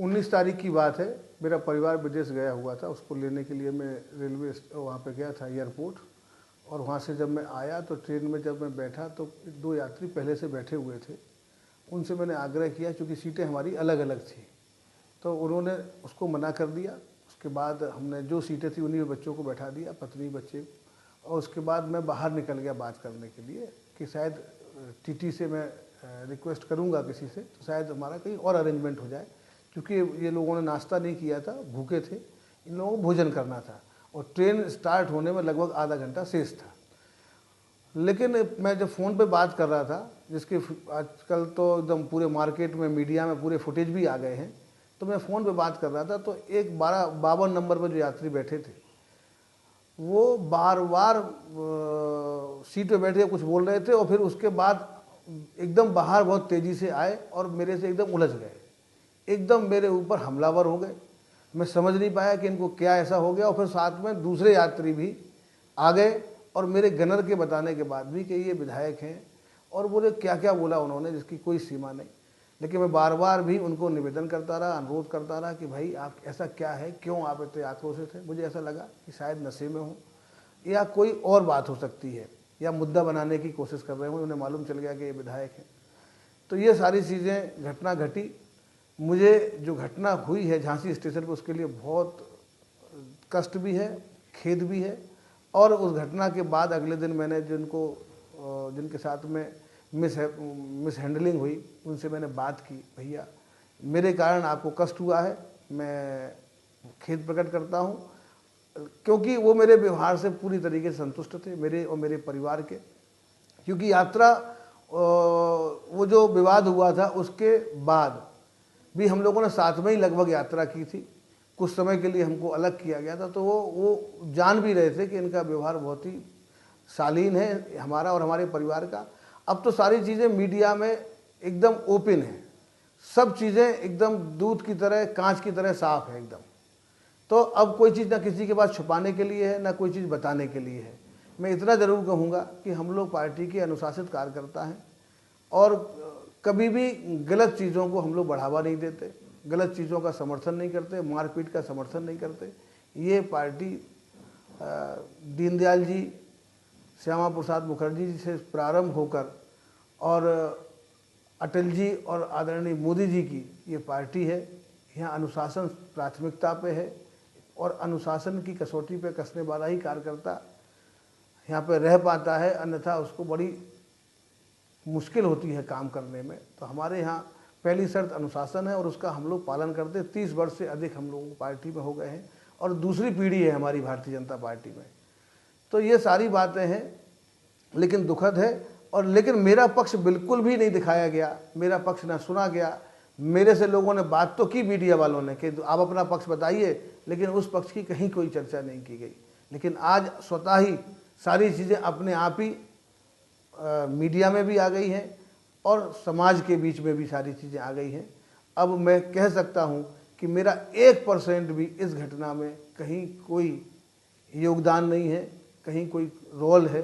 19 तारीख की बात है। मेरा परिवार विदेश गया हुआ था, उसको लेने के लिए मैं रेलवे वहाँ पे गया था एयरपोर्ट। और वहाँ से जब मैं आया तो ट्रेन में जब मैं बैठा तो 2 यात्री पहले से बैठे हुए थे। उनसे मैंने आग्रह किया, चूँकि सीटें हमारी अलग अलग थी, तो उन्होंने उसको मना कर दिया। उसके बाद हमने जो सीटें थी उन्हीं में बच्चों को बैठा दिया, पत्नी बच्चे। और उसके बाद मैं बाहर निकल गया बात करने के लिए कि शायद टीटी से मैं रिक्वेस्ट करूंगा किसी से, तो शायद हमारा कहीं और अरेंजमेंट हो जाए, क्योंकि ये लोगों ने नाश्ता नहीं किया था, भूखे थे, इन लोगों को भोजन करना था और ट्रेन स्टार्ट होने में लगभग आधा घंटा शेष था। लेकिन मैं जब फ़ोन पे बात कर रहा था, जिसके आजकल तो एकदम पूरे मार्केट में, मीडिया में पूरे फुटेज भी आ गए हैं, तो मैं फ़ोन पे बात कर रहा था तो एक 52 नंबर पर जो यात्री बैठे थे वो बार बार सीट पे बैठे कुछ बोल रहे थे और फिर उसके बाद एकदम बाहर बहुत तेज़ी से आए और मेरे से एकदम उलझ गए, एकदम मेरे ऊपर हमलावर हो गए। मैं समझ नहीं पाया कि इनको क्या ऐसा हो गया। और फिर साथ में दूसरे यात्री भी आ गए और मेरे गनर के बताने के बाद भी कि ये विधायक हैं, और बोले क्या क्या बोला उन्होंने जिसकी कोई सीमा नहीं। लेकिन मैं बार बार भी उनको निवेदन करता रहा, अनुरोध करता रहा कि भाई आप ऐसा क्या है, क्यों आप इतने आक्रोशित हैं। मुझे ऐसा लगा कि शायद नशे में हो या कोई और बात हो सकती है, या मुद्दा बनाने की कोशिश कर रहे हो। उन्हें मालूम चल गया कि ये विधायक है। तो ये सारी चीज़ें घटना घटी। मुझे जो घटना हुई है झांसी स्टेशन पर, उसके लिए बहुत कष्ट भी है, खेद भी है। और उस घटना के बाद अगले दिन मैंने जिनके साथ में मिस हैंडलिंग हुई, उनसे मैंने बात की, भैया मेरे कारण आपको कष्ट हुआ है, मैं खेद प्रकट करता हूँ, क्योंकि वो मेरे व्यवहार से पूरी तरीके से संतुष्ट थे, मेरे और मेरे परिवार के। क्योंकि यात्रा वो जो विवाद हुआ था उसके बाद भी हम लोगों ने साथ में ही लगभग यात्रा की थी। कुछ समय के लिए हमको अलग किया गया था, तो वो जान भी रहे थे कि इनका व्यवहार बहुत ही शालीन है हमारा और हमारे परिवार का। अब तो सारी चीज़ें मीडिया में एकदम ओपन है, सब चीज़ें एकदम दूध की तरह, कांच की तरह साफ है एकदम। तो अब कोई चीज़ ना किसी के पास छुपाने के लिए है, ना कोई चीज़ बताने के लिए है। मैं इतना ज़रूर कहूँगा कि हम लोग पार्टी के अनुशासित कार्यकर्ता हैं और कभी भी गलत चीज़ों को हम लोग बढ़ावा नहीं देते, गलत चीज़ों का समर्थन नहीं करते, मारपीट का समर्थन नहीं करते। ये पार्टी दीनदयाल जी, श्यामा प्रसाद मुखर्जी जी से प्रारंभ होकर और अटल जी और आदरणीय मोदी जी की ये पार्टी है। यहाँ अनुशासन प्राथमिकता पे है और अनुशासन की कसौटी पे कसने वाला ही कार्यकर्ता यहाँ पे रह पाता है, अन्यथा उसको बड़ी मुश्किल होती है काम करने में। तो हमारे यहाँ पहली शर्त अनुशासन है और उसका हम लोग पालन करते हैं। 30 वर्ष से अधिक हम लोग पार्टी में हो गए हैं और दूसरी पीढ़ी है हमारी भारतीय जनता पार्टी में। तो ये सारी बातें हैं, लेकिन दुखद है। और लेकिन मेरा पक्ष बिल्कुल भी नहीं दिखाया गया, मेरा पक्ष ना सुना गया। मेरे से लोगों ने बात तो की, मीडिया वालों ने, कि आप अपना पक्ष बताइए, लेकिन उस पक्ष की कहीं कोई चर्चा नहीं की गई। लेकिन आज स्वतः ही सारी चीज़ें अपने आप ही मीडिया में भी आ गई हैं और समाज के बीच में भी सारी चीज़ें आ गई हैं। अब मैं कह सकता हूँ कि मेरा 1% भी इस घटना में कहीं कोई योगदान नहीं है, कहीं कोई रोल है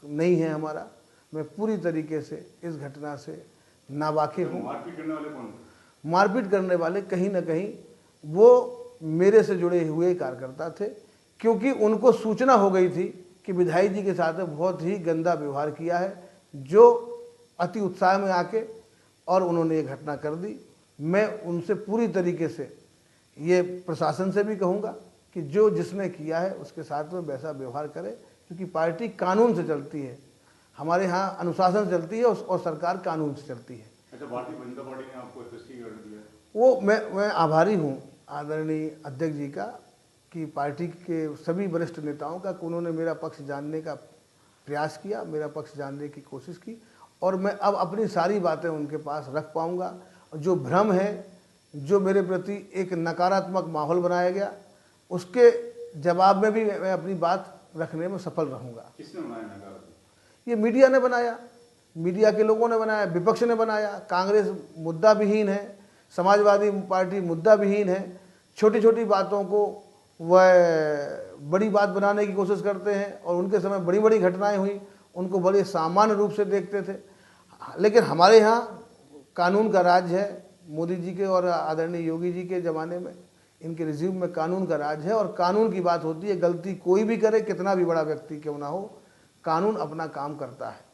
नहीं है हमारा। मैं पूरी तरीके से इस घटना से नावाकिफ हूँ। मारपीट करने वाले कौन? मारपीट करने वाले कहीं ना कहीं वो मेरे से जुड़े हुए कार्यकर्ता थे, क्योंकि उनको सूचना हो गई थी कि विधायक जी के साथ बहुत ही गंदा व्यवहार किया है, जो अति उत्साह में आके और उन्होंने ये घटना कर दी। मैं उनसे पूरी तरीके से ये प्रशासन से भी कहूँगा कि जो जिसने किया है उसके साथ में वैसा व्यवहार करे, क्योंकि पार्टी कानून से चलती है, हमारे यहाँ अनुशासन से चलती है और सरकार कानून से चलती है। अच्छा, भारतीय जनता पार्टी ने आपको एसएसटी कर दिया? वो मैं आभारी हूँ आदरणीय अध्यक्ष जी का, कि पार्टी के सभी वरिष्ठ नेताओं का, कि उन्होंने मेरा पक्ष जानने का प्रयास किया, मेरा पक्ष जानने की कोशिश की, और मैं अब अपनी सारी बातें उनके पास रख पाऊँगा। जो भ्रम है, जो मेरे प्रति एक नकारात्मक माहौल बनाया गया, उसके जवाब में भी मैं अपनी बात रखने में सफल रहूँगा। किसने बनाया नकारात्मक? ये मीडिया ने बनाया, मीडिया के लोगों ने बनाया, विपक्ष ने बनाया। कांग्रेस मुद्दा विहीन है, समाजवादी पार्टी मुद्दा विहीन है, छोटी छोटी बातों को वह बड़ी बात बनाने की कोशिश करते हैं, और उनके समय बड़ी बड़ी घटनाएं हुई उनको बड़े सामान्य रूप से देखते थे। लेकिन हमारे यहाँ कानून का राज है, मोदी जी के और आदरणीय योगी जी के ज़माने में इनके रिज्यूम में कानून का राज है, और कानून की बात होती है, गलती कोई भी करे, कितना भी बड़ा व्यक्ति क्यों ना हो, कानून अपना काम करता है।